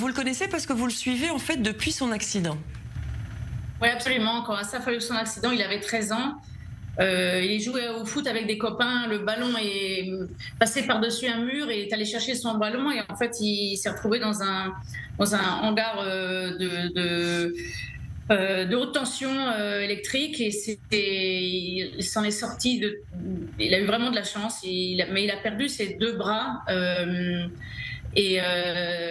vous le connaissez parce que vous le suivez en fait depuis son accident. Oui, absolument. Quand Asaf a eu son accident, il avait 13 ans. Il jouait au foot avec des copains. Le ballon est passé par-dessus un mur et est allé chercher son ballon. Et en fait, il s'est retrouvé dans un hangar de haute tension électrique. Et il s'en est sorti. Il a eu vraiment de la chance. Mais il a perdu ses deux bras.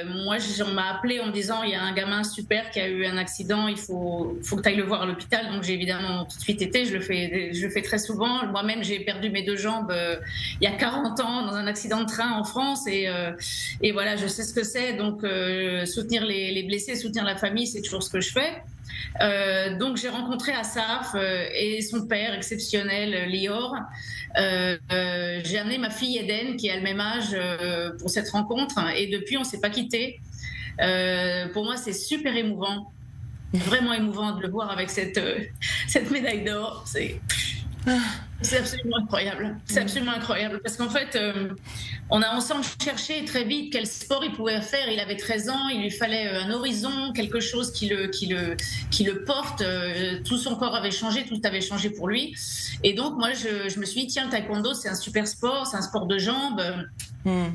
Moi, on m'a appelé en me disant il y a un gamin super qui a eu un accident, il faut que tu ailles le voir à l'hôpital. Donc j'ai évidemment tout de suite été, je le fais très souvent. Moi-même, j'ai perdu mes deux jambes il y a 40 ans dans un accident de train en France et voilà, je sais ce que c'est. Donc soutenir les blessés, soutenir la famille, c'est toujours ce que je fais. Donc j'ai rencontré Asaf et son père exceptionnel, Lior. J'ai amené ma fille Eden qui a le même âge pour cette rencontre et depuis on s'est pas quittés. Pour moi c'est super émouvant, vraiment émouvant de le voir avec cette médaille d'or. C'est absolument incroyable. C'est absolument incroyable parce qu'en fait, on a ensemble cherché très vite quel sport il pouvait faire. Il avait 13 ans, il lui fallait un horizon, quelque chose qui le porte. Tout son corps avait changé, tout avait changé pour lui. Et donc, moi, je me suis dit, tiens, le taekwondo, c'est un super sport, c'est un sport de jambes.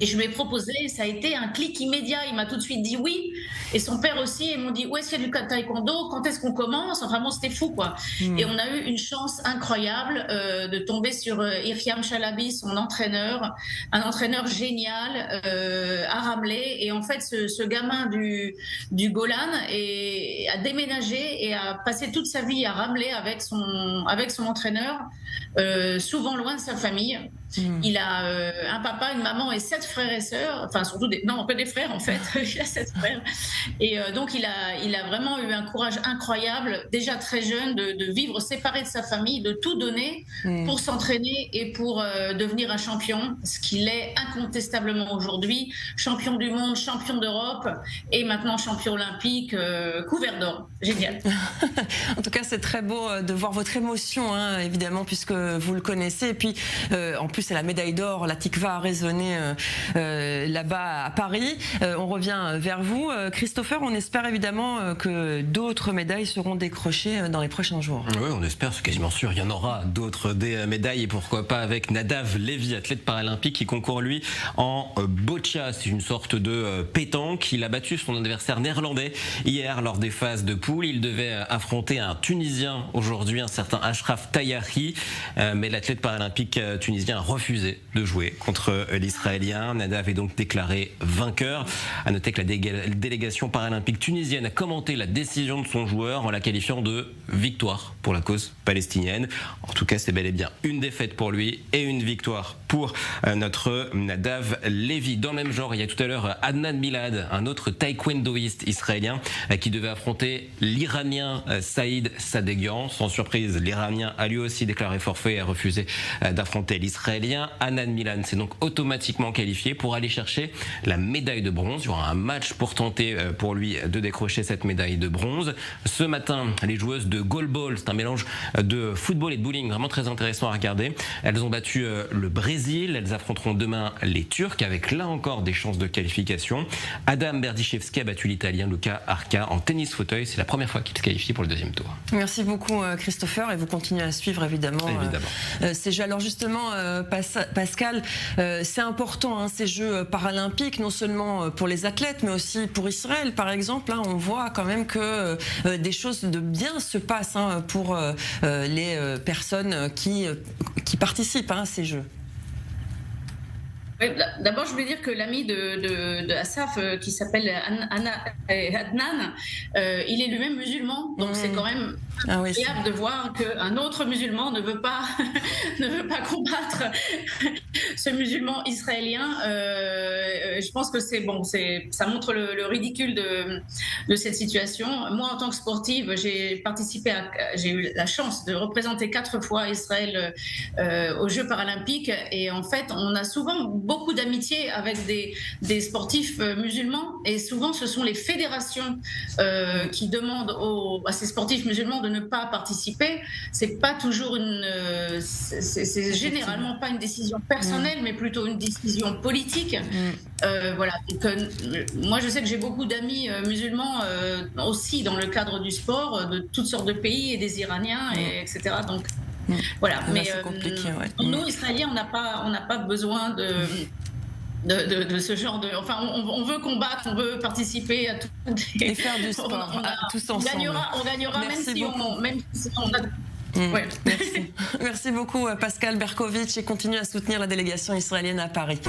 Et je lui ai proposé, ça a été un clic immédiat. Il m'a tout de suite dit oui. Et son père aussi, ils m'ont dit, où est-ce qu'il y a du taekwondo? Quand est-ce qu'on commence? Enfin, vraiment, c'était fou, quoi. Et on a eu une chance incroyable de tomber sur Iriam Chalabi, son entraîneur, un entraîneur génial à Ramleh. Et en fait, ce gamin du Golan a déménagé et a passé toute sa vie à Ramleh avec son entraîneur, souvent loin de sa famille. Il a un papa, une maman et 7 frères et sœurs, enfin surtout que des frères en fait. Il a 7 frères. Et donc il a vraiment eu un courage incroyable, déjà très jeune, de vivre séparé de sa famille, de tout donner pour s'entraîner et pour devenir un champion, ce qu'il est incontestablement aujourd'hui, champion du monde, champion d'Europe et maintenant champion olympique, couvert d'or. Génial. En tout cas, c'est très beau de voir votre émotion, hein, évidemment, puisque vous le connaissez. Et puis, en plus, c'est la médaille d'or. La Tikva a résonné là-bas à Paris. On revient vers vous. Christopher, on espère évidemment que d'autres médailles seront décrochées dans les prochains jours. Oui, on espère, c'est quasiment sûr. Il y en aura d'autres des médailles et pourquoi pas avec Nadav Lévy, athlète paralympique qui concourt lui en boccia. C'est une sorte de pétanque. Il a battu son adversaire néerlandais hier lors des phases de poule. Il devait affronter un Tunisien aujourd'hui, un certain Ashraf Tayahi, mais l'athlète paralympique tunisien a refusé de jouer contre l'Israélien. Nadav est donc déclaré vainqueur. À noter que la délégation paralympique tunisienne a commenté la décision de son joueur en la qualifiant de victoire pour la cause palestinienne. En tout cas, c'est bel et bien une défaite pour lui et une victoire pour notre Nadav Lévy. Dans le même genre, il y a tout à l'heure Adnan Milad, un autre taekwondoïste israélien qui devait affronter l'Iranien Saïd Sadegian. Sans surprise, l'Iranien a lui aussi déclaré forfait et a refusé d'affronter l'Israélien. Adnan Milad s'est donc automatiquement qualifié pour aller chercher la médaille de bronze. Il y aura un match pour tenter pour lui de décrocher cette médaille de bronze. Ce matin, les joueuses de goalball, c'est un mélange de football et de bowling vraiment très intéressant à regarder. Elles ont battu le Brésil. Elles affronteront demain les Turcs avec là encore des chances de qualification. Adam Berdychevski a battu l'Italien Luca Arca en tennis fauteuil. C'est la première fois qu'il se qualifie pour le deuxième tour. Merci beaucoup Christopher et vous continuez à suivre évidemment ces jeux. Alors justement Pascal, c'est important ces Jeux paralympiques, non seulement pour les athlètes mais aussi pour Israël par exemple. On voit quand même que des choses de bien se passent pour les personnes qui participent à ces Jeux. D'abord, je voulais dire que l'ami de Asaf, qui s'appelle Adnan, il est lui-même musulman, donc c'est quand même incroyable de voir qu'un autre musulman ne veut pas combattre ce musulman israélien. Je pense que ça montre le ridicule de cette situation. Moi, en tant que sportive, j'ai eu la chance de représenter 4 fois Israël aux Jeux paralympiques, et en fait, on a souvent beaucoup d'amitié avec des sportifs musulmans, et souvent ce sont les fédérations qui demandent à ces sportifs musulmans de ne pas participer. C'est pas toujours c'est généralement pas une décision personnelle, mais plutôt une décision politique. Voilà. Donc, moi, je sais que j'ai beaucoup d'amis musulmans aussi dans le cadre du sport, de toutes sortes de pays, et des Iraniens, etc. Donc voilà. Mais nous, Israéliens, on n'a pas besoin de ce genre de... Enfin, on veut combattre, on veut participer à tout. Et faire du sport, tous ensemble. On gagnera même si on a... Ouais. Merci beaucoup Pascal Berkovitch, et continue à soutenir la délégation israélienne à Paris.